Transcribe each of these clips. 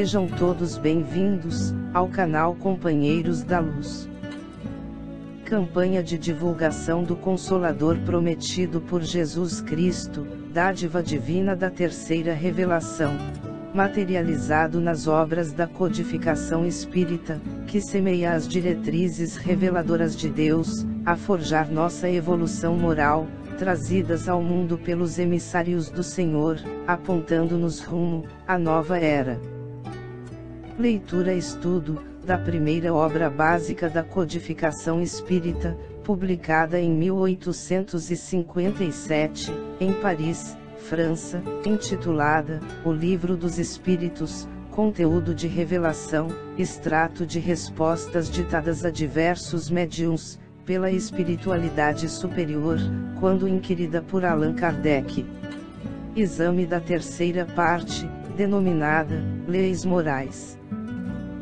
Sejam todos bem-vindos ao canal Companheiros da Luz. Campanha de divulgação do Consolador prometido por Jesus Cristo, dádiva divina da terceira revelação, materializado nas obras da codificação espírita, que semeia as diretrizes reveladoras de Deus, a forjar nossa evolução moral, trazidas ao mundo pelos emissários do Senhor, apontando-nos rumo à nova era. Leitura-estudo da primeira obra básica da codificação espírita, publicada em 1857, em Paris, França, intitulada O Livro dos Espíritos, conteúdo de revelação, extrato de respostas ditadas a diversos médiuns, pela espiritualidade superior, quando inquirida por Allan Kardec. Exame da terceira parte, denominada Leis Morais.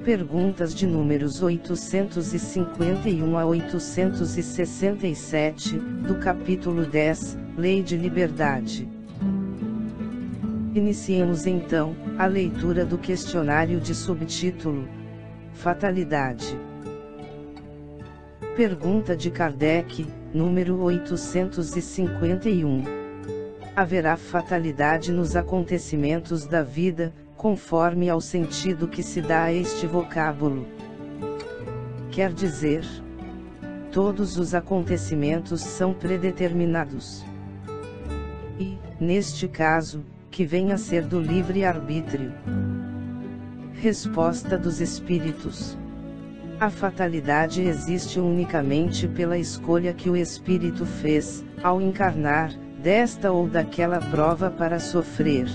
Perguntas de números 851 a 867, do capítulo 10, Lei de Liberdade. Iniciemos então a leitura do questionário de subtítulo: Fatalidade. Pergunta de Kardec, número 851. Haverá fatalidade nos acontecimentos da vida, conforme ao sentido que se dá a este vocábulo? Quer dizer, todos os acontecimentos são predeterminados. E, neste caso, que vem a ser do livre-arbítrio? Resposta dos Espíritos: a fatalidade existe unicamente pela escolha que o espírito fez, ao encarnar, desta ou daquela prova para sofrer.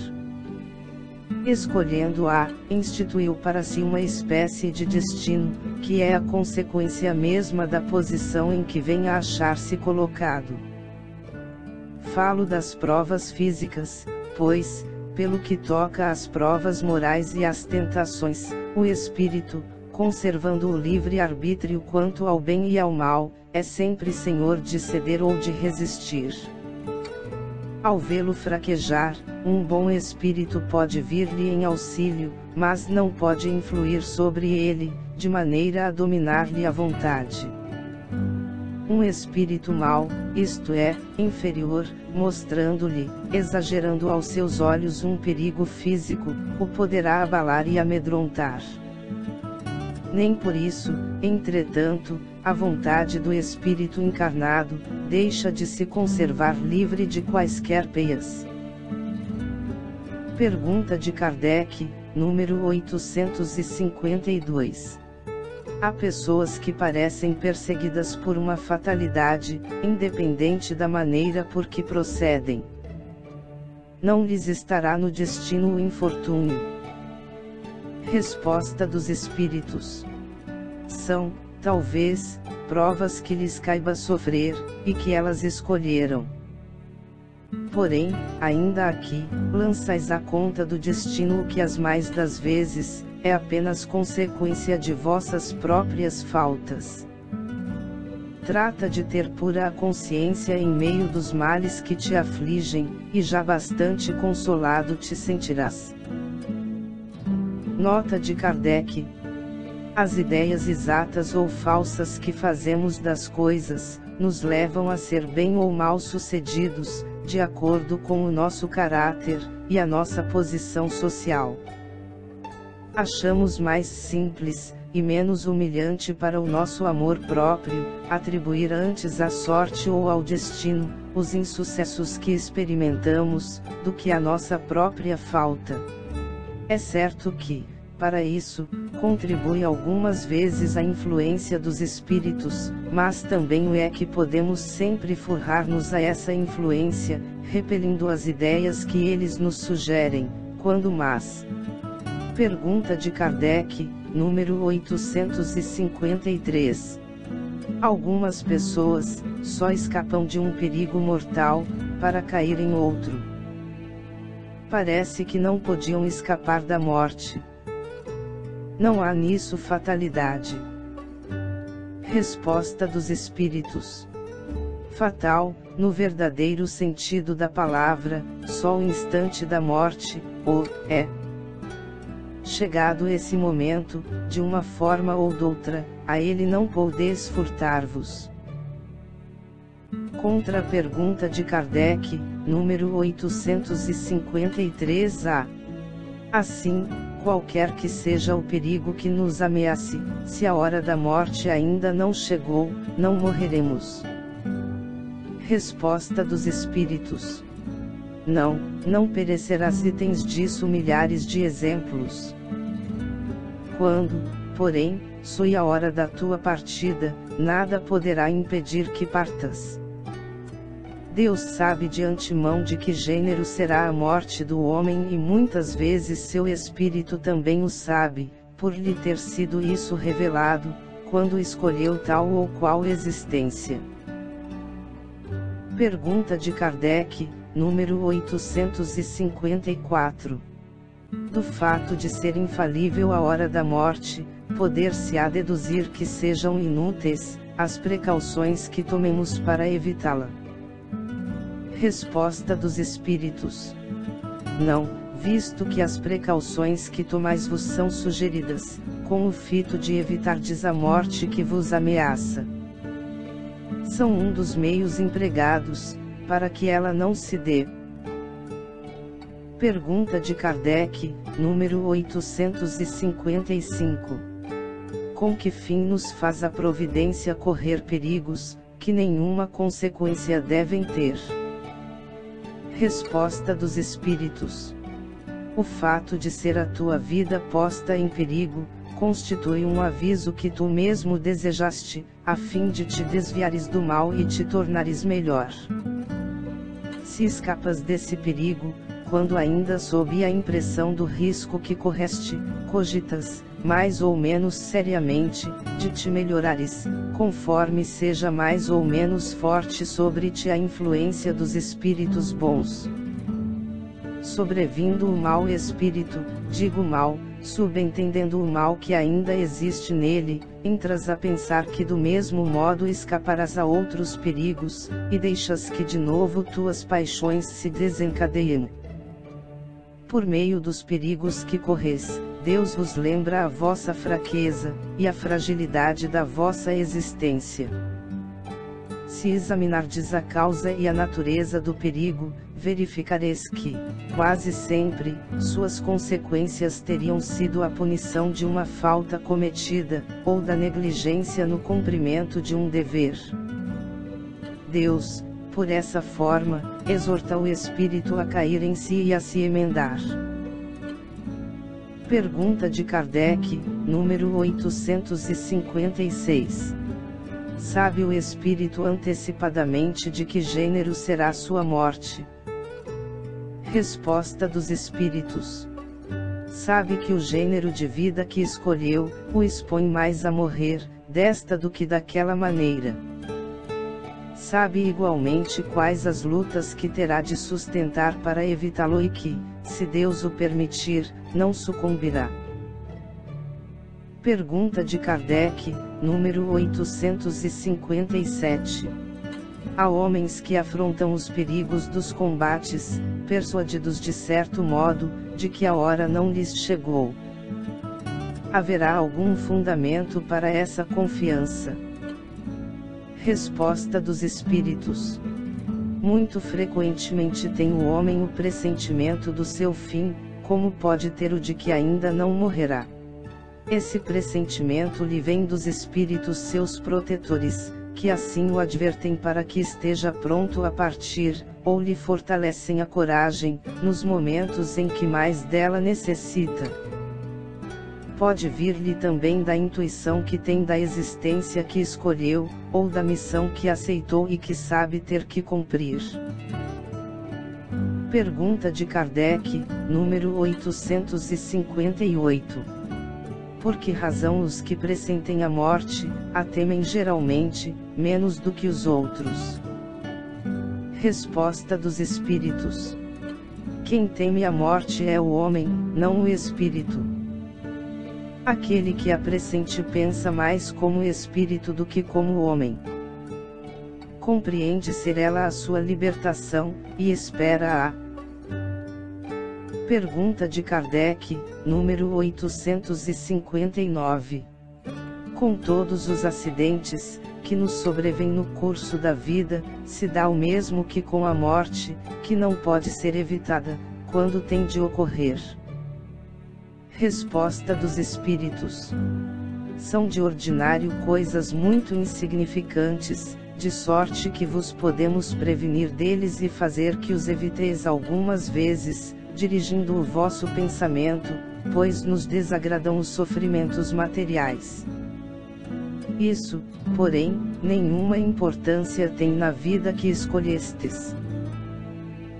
Escolhendo-a, instituiu para si uma espécie de destino, que é a consequência mesma da posição em que vem a achar-se colocado. Falo das provas físicas, pois, pelo que toca às provas morais e às tentações, o espírito, conservando o livre-arbítrio quanto ao bem e ao mal, é sempre senhor de ceder ou de resistir. Ao vê-lo fraquejar, um bom espírito pode vir-lhe em auxílio, mas não pode influir sobre ele, de maneira a dominar-lhe a vontade. Um espírito mau, isto é, inferior, mostrando-lhe, exagerando aos seus olhos um perigo físico, o poderá abalar e amedrontar. Nem por isso, entretanto, a vontade do espírito encarnado deixa de se conservar livre de quaisquer peias. Pergunta de Kardec, número 852. Há pessoas que parecem perseguidas por uma fatalidade, independente da maneira por que procedem. Não lhes estará no destino o infortúnio? Resposta dos Espíritos: são, talvez, provas que lhes caiba sofrer, e que elas escolheram. Porém, ainda aqui, lançais à conta do destino o que as mais das vezes, é apenas consequência de vossas próprias faltas. Trata de ter pura a consciência em meio dos males que te afligem, e já bastante consolado te sentirás. Nota de Kardec: as ideias exatas ou falsas que fazemos das coisas, nos levam a ser bem ou mal sucedidos, de acordo com o nosso caráter, e a nossa posição social. Achamos mais simples, e menos humilhante para o nosso amor próprio, atribuir antes à sorte ou ao destino, os insucessos que experimentamos, do que a nossa própria falta. É certo que, para isso, contribui algumas vezes a influência dos espíritos, mas também o é que podemos sempre forrar-nos a essa influência, repelindo as ideias que eles nos sugerem, quando más. Pergunta de Kardec, número 853. Algumas pessoas só escapam de um perigo mortal, para cair em outro. Parece que não podiam escapar da morte. Não há nisso fatalidade. Resposta dos Espíritos: fatal, no verdadeiro sentido da palavra, só o instante da morte, é. chegado esse momento, de uma forma ou doutra, a ele não podeis furtar-vos. Contra a pergunta de Kardec, número 853-A. Assim, qualquer que seja o perigo que nos ameace, se a hora da morte ainda não chegou, não morreremos. Resposta dos Espíritos: não, não perecerás, e tens disso milhares de exemplos. Quando, porém, soe a hora da tua partida, nada poderá impedir que partas. Deus sabe de antemão de que gênero será a morte do homem, e muitas vezes seu espírito também o sabe, por lhe ter sido isso revelado, quando escolheu tal ou qual existência. Pergunta de Kardec, número 854. Do fato de ser infalível a hora da morte, poder-se-á deduzir que sejam inúteis as precauções que tomemos para evitá-la? Resposta dos Espíritos: não, visto que as precauções que tomais vos são sugeridas, com o fito de evitardes a morte que vos ameaça. São um dos meios empregados, para que ela não se dê. Pergunta de Kardec, número 855. Com que fim nos faz a providência correr perigos, que nenhuma consequência devem ter? Resposta dos Espíritos: o fato de ser a tua vida posta em perigo, constitui um aviso que tu mesmo desejaste, a fim de te desviares do mal e te tornares melhor. Se escapas desse perigo, quando ainda sob a impressão do risco que correste, cogitas, mais ou menos seriamente, de te melhorares, conforme seja mais ou menos forte sobre ti a influência dos espíritos bons. Sobrevindo o mau espírito, digo mal, subentendendo o mal que ainda existe nele, entras a pensar que do mesmo modo escaparás a outros perigos, e deixas que de novo tuas paixões se desencadeiem. Por meio dos perigos que correis, Deus vos lembra a vossa fraqueza, e a fragilidade da vossa existência. Se examinardes a causa e a natureza do perigo, verificareis que, quase sempre, suas consequências teriam sido a punição de uma falta cometida, ou da negligência no cumprimento de um dever. Deus, por essa forma, exorta o espírito a cair em si e a se emendar. Pergunta de Kardec, número 856. Sabe o espírito antecipadamente de que gênero será sua morte? Resposta dos Espíritos: sabe que o gênero de vida que escolheu, o expõe mais a morrer, desta do que daquela maneira. Sabe igualmente quais as lutas que terá de sustentar para evitá-lo e que, se Deus o permitir, não sucumbirá. Pergunta de Kardec, número 857. Há homens que afrontam os perigos dos combates, persuadidos de certo modo, de que a hora não lhes chegou. Haverá algum fundamento para essa confiança? Resposta dos Espíritos: muito frequentemente tem o homem o pressentimento do seu fim, como pode ter o de que ainda não morrerá. Esse pressentimento lhe vem dos espíritos seus protetores, que assim o advertem para que esteja pronto a partir, ou lhe fortalecem a coragem, nos momentos em que mais dela necessita. Pode vir-lhe também da intuição que tem da existência que escolheu, ou da missão que aceitou e que sabe ter que cumprir. Pergunta de Kardec, número 858. Por que razão os que pressentem a morte, a temem geralmente, menos do que os outros? Resposta dos Espíritos: quem teme a morte é o homem, não o espírito. Aquele que a pressente pensa mais como espírito do que como homem. Compreende ser ela a sua libertação, e espera-a. Pergunta de Kardec, número 859. Com todos os acidentes que nos sobrevêm no curso da vida, se dá o mesmo que com a morte, que não pode ser evitada, quando tem de ocorrer? Resposta dos Espíritos. São de ordinário coisas muito insignificantes, de sorte que vos podemos prevenir deles e fazer que os eviteis algumas vezes, dirigindo o vosso pensamento, pois nos desagradam os sofrimentos materiais. Isso, porém, nenhuma importância tem na vida que escolhestes.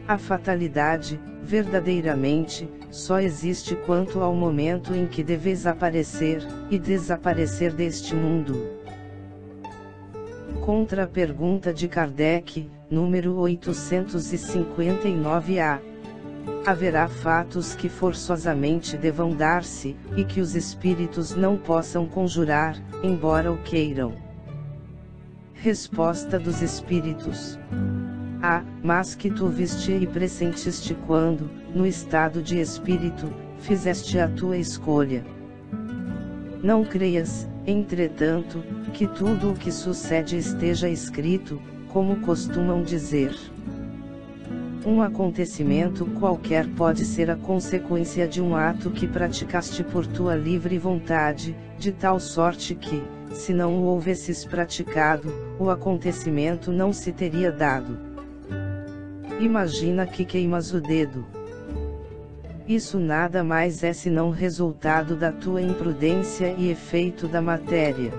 A fatalidade, verdadeiramente, só existe quanto ao momento em que deveis aparecer, e desaparecer deste mundo. Contra a pergunta de Kardec, número 859-A. Haverá fatos que forçosamente devam dar-se, e que os espíritos não possam conjurar, embora o queiram. Resposta dos Espíritos. Mas que tu viste e pressentiste quando, no estado de espírito, fizeste a tua escolha. Não creias, entretanto, que tudo o que sucede esteja escrito, como costumam dizer. Um acontecimento qualquer pode ser a consequência de um ato que praticaste por tua livre vontade, de tal sorte que, se não o houvesses praticado, o acontecimento não se teria dado. Imagina que queimas o dedo. Isso nada mais é senão resultado da tua imprudência e efeito da matéria.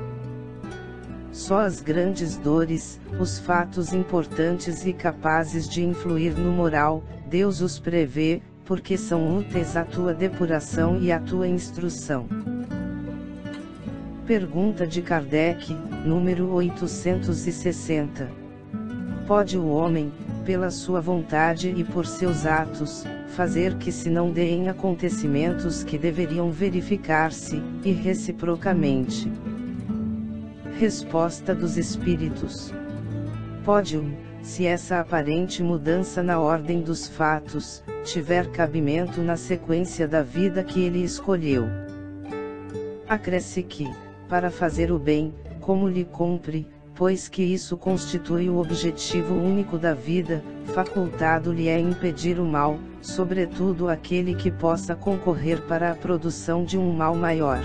Só as grandes dores, os fatos importantes e capazes de influir no moral, Deus os prevê, porque são úteis à tua depuração e à tua instrução. Pergunta de Kardec, número 860. Pode o homem, pela sua vontade e por seus atos, fazer que se não deem acontecimentos que deveriam verificar-se, e reciprocamente? Resposta dos Espíritos. Pode-o, se essa aparente mudança na ordem dos fatos, tiver cabimento na sequência da vida que ele escolheu. Acresce que, para fazer o bem, como lhe cumpre, pois que isso constitui o objetivo único da vida, facultado-lhe é impedir o mal, sobretudo aquele que possa concorrer para a produção de um mal maior.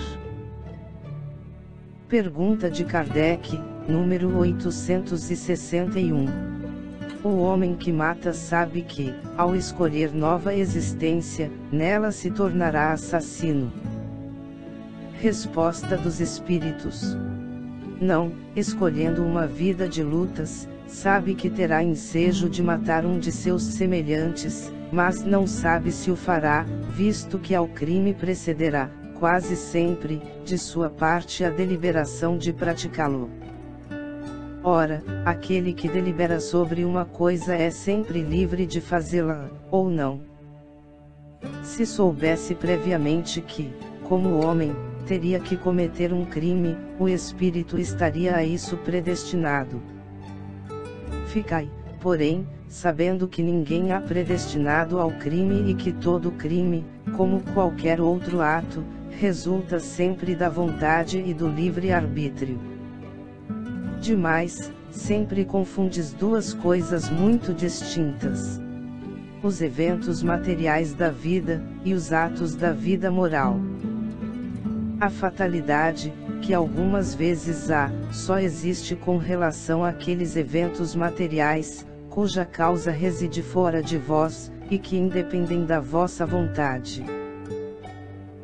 Pergunta de Kardec, número 861. O homem que mata sabe que, ao escolher nova existência, nela se tornará assassino. Resposta dos Espíritos. Não, escolhendo uma vida de lutas, sabe que terá ensejo de matar um de seus semelhantes, mas não sabe se o fará, visto que ao crime precederá, quase sempre, de sua parte a deliberação de praticá-lo. Ora, aquele que delibera sobre uma coisa é sempre livre de fazê-la, ou não. Se soubesse previamente que, como homem, teria que cometer um crime, o espírito estaria a isso predestinado. Ficai, porém, sabendo que ninguém há predestinado ao crime e que todo crime, como qualquer outro ato, resulta sempre da vontade e do livre-arbítrio. Demais, sempre confundes duas coisas muito distintas: os eventos materiais da vida, e os atos da vida moral. A fatalidade, que algumas vezes há, só existe com relação àqueles eventos materiais, cuja causa reside fora de vós, e que independem da vossa vontade.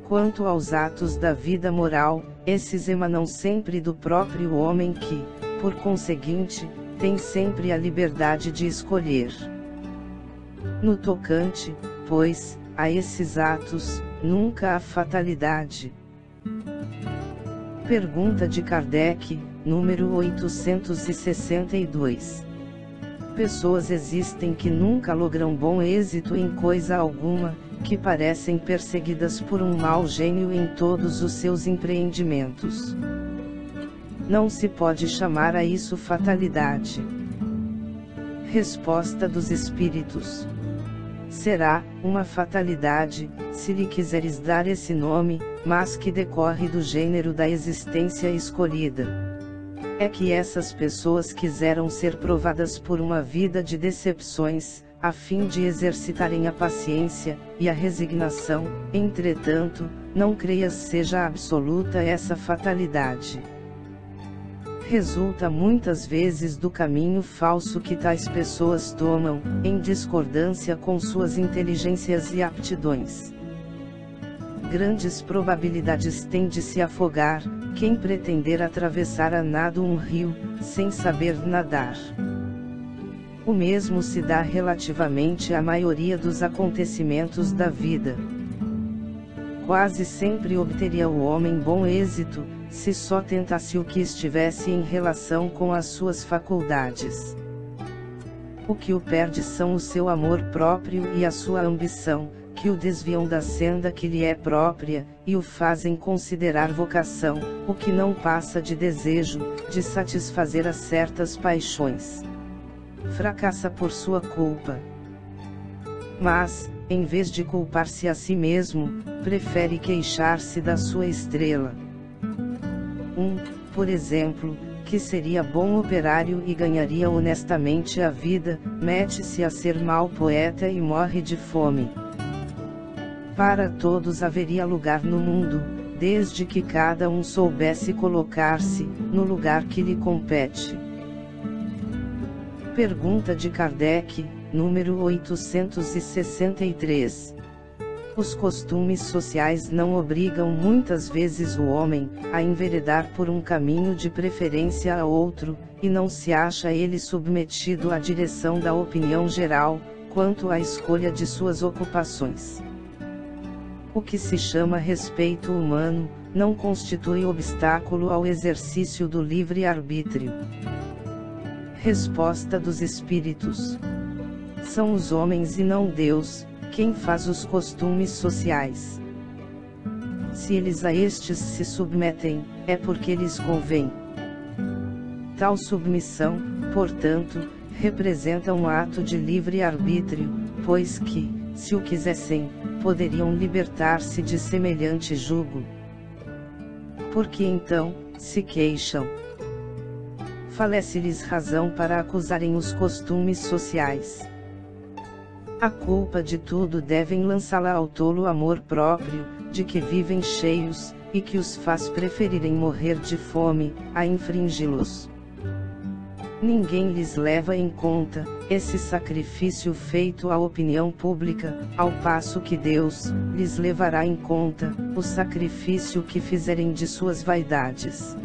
Quanto aos atos da vida moral, esses emanam sempre do próprio homem que, por conseguinte, tem sempre a liberdade de escolher. No tocante, pois, a esses atos, nunca há fatalidade. Pergunta de Kardec, número 862. Pessoas existem que nunca logram bom êxito em coisa alguma, que parecem perseguidas por um mau gênio em todos os seus empreendimentos. Não se pode chamar a isso fatalidade. Resposta dos Espíritos. Será uma fatalidade, se lhe quiseres dar esse nome, mas que decorre do gênero da existência escolhida. É que essas pessoas quiseram ser provadas por uma vida de decepções, a fim de exercitarem a paciência e a resignação. Entretanto, não creias seja absoluta essa fatalidade. Resulta muitas vezes do caminho falso que tais pessoas tomam, em discordância com suas inteligências e aptidões. Grandes probabilidades tem de se afogar, quem pretender atravessar a nado um rio, sem saber nadar. O mesmo se dá relativamente à maioria dos acontecimentos da vida. Quase sempre obteria o homem bom êxito, se só tentasse o que estivesse em relação com as suas faculdades. O que o perde são o seu amor próprio e a sua ambição, que o desviam da senda que lhe é própria, e o fazem considerar vocação, o que não passa de desejo, de satisfazer a certas paixões. Fracassa por sua culpa. Mas, em vez de culpar-se a si mesmo, prefere queixar-se da sua estrela. Por exemplo, que seria bom operário e ganharia honestamente a vida, mete-se a ser mau poeta e morre de fome. Para todos haveria lugar no mundo, desde que cada um soubesse colocar-se no lugar que lhe compete. Pergunta de Kardec, número 863. Os costumes sociais não obrigam muitas vezes o homem a enveredar por um caminho de preferência a outro, e não se acha ele submetido à direção da opinião geral, quanto à escolha de suas ocupações. O que se chama respeito humano, não constitui obstáculo ao exercício do livre-arbítrio. Resposta dos Espíritos. São os homens e não Deus, quem faz os costumes sociais. Se eles a estes se submetem, é porque lhes convém. Tal submissão, portanto, representa um ato de livre-arbítrio, pois que, se o quisessem, poderiam libertar-se de semelhante jugo. Porque então, se queixam? Falece-lhes razão para acusarem os costumes sociais. A culpa de tudo devem lançá-la ao tolo amor próprio, de que vivem cheios, e que os faz preferirem morrer de fome, a infringi-los. Ninguém lhes leva em conta esse sacrifício feito à opinião pública, ao passo que Deus lhes levará em conta o sacrifício que fizerem de suas vaidades.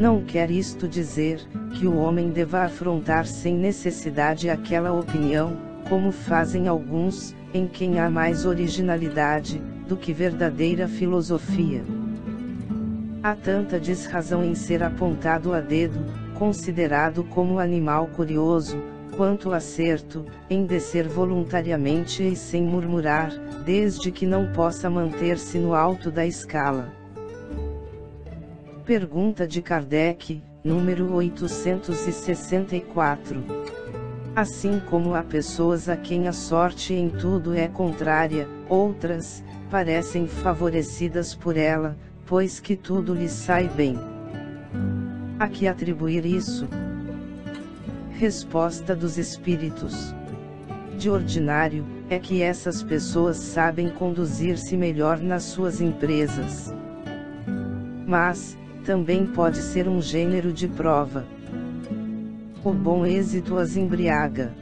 Não quer isto dizer que o homem deva afrontar sem necessidade aquela opinião, como fazem alguns, em quem há mais originalidade do que verdadeira filosofia. Há tanta desrazão em ser apontado a dedo, considerado como animal curioso, quanto acerto, em descer voluntariamente e sem murmurar, desde que não possa manter-se no alto da escala. Pergunta de Kardec, número 864. Assim como há pessoas a quem a sorte em tudo é contrária, outras, parecem favorecidas por ela, pois que tudo lhes sai bem. A que atribuir isso? Resposta dos Espíritos. De ordinário, é que essas pessoas sabem conduzir-se melhor nas suas empresas. Mas, também pode ser um gênero de prova. O bom êxito as embriaga.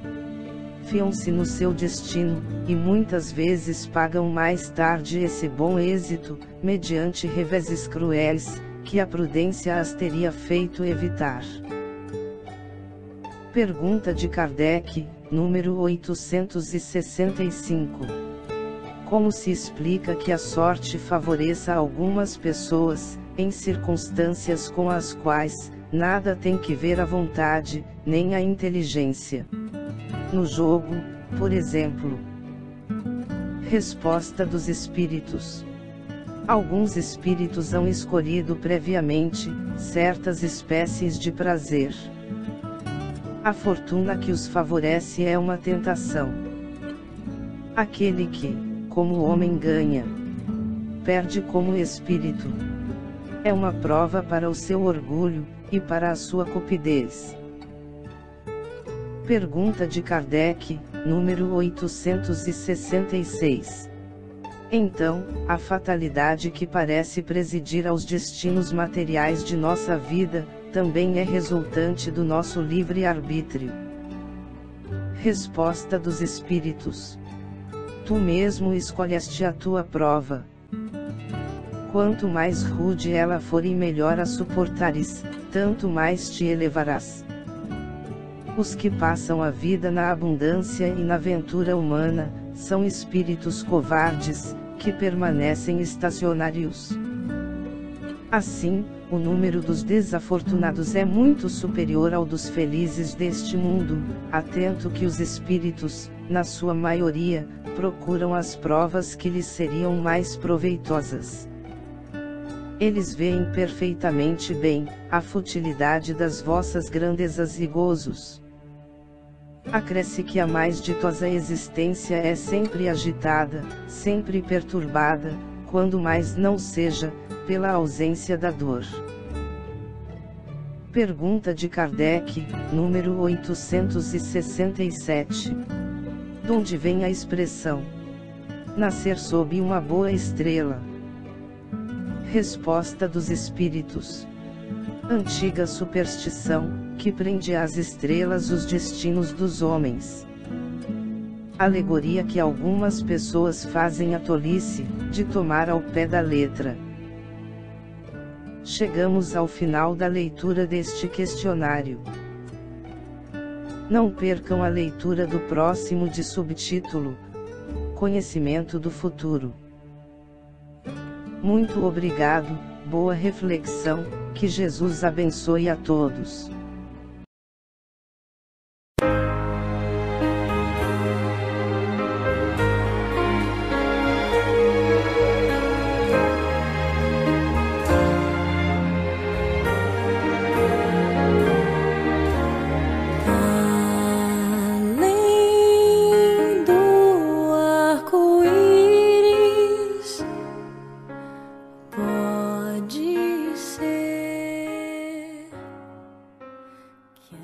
Fiam-se no seu destino, e muitas vezes pagam mais tarde esse bom êxito, mediante reveses cruéis, que a prudência as teria feito evitar. Pergunta de Kardec, número 865. Como se explica que a sorte favoreça algumas pessoas, em circunstâncias com as quais nada tem que ver a vontade, nem a inteligência? No jogo, por exemplo. Resposta dos Espíritos. Alguns espíritos hão escolhido previamente certas espécies de prazer. A fortuna que os favorece é uma tentação. Aquele que, como homem ganha, perde como espírito. É uma prova para o seu orgulho, e para a sua cupidez. Pergunta de Kardec, número 866. Então, a fatalidade que parece presidir aos destinos materiais de nossa vida, também é resultante do nosso livre-arbítrio? Resposta dos Espíritos. Tu mesmo escolheste a tua prova. Quanto mais rude ela for e melhor a suportares, tanto mais te elevarás. Os que passam a vida na abundância e na ventura humana, são espíritos covardes, que permanecem estacionários. Assim, o número dos desafortunados é muito superior ao dos felizes deste mundo, atento que os espíritos, na sua maioria, procuram as provas que lhes seriam mais proveitosas. Eles veem perfeitamente bem a futilidade das vossas grandezas e gozos. Acresce que a mais ditosa existência é sempre agitada, sempre perturbada, quando mais não seja, pela ausência da dor. Pergunta de Kardec, número 867. Donde vem a expressão nascer sob uma boa estrela? Resposta dos Espíritos. Antiga superstição, que prende às estrelas os destinos dos homens. Alegoria que algumas pessoas fazem a tolice, de tomar ao pé da letra. Chegamos ao final da leitura deste questionário. Não percam a leitura do próximo de subtítulo: Conhecimento do Futuro. Muito obrigado, boa reflexão, que Jesus abençoe a todos. Além do arco-íris, pode ser que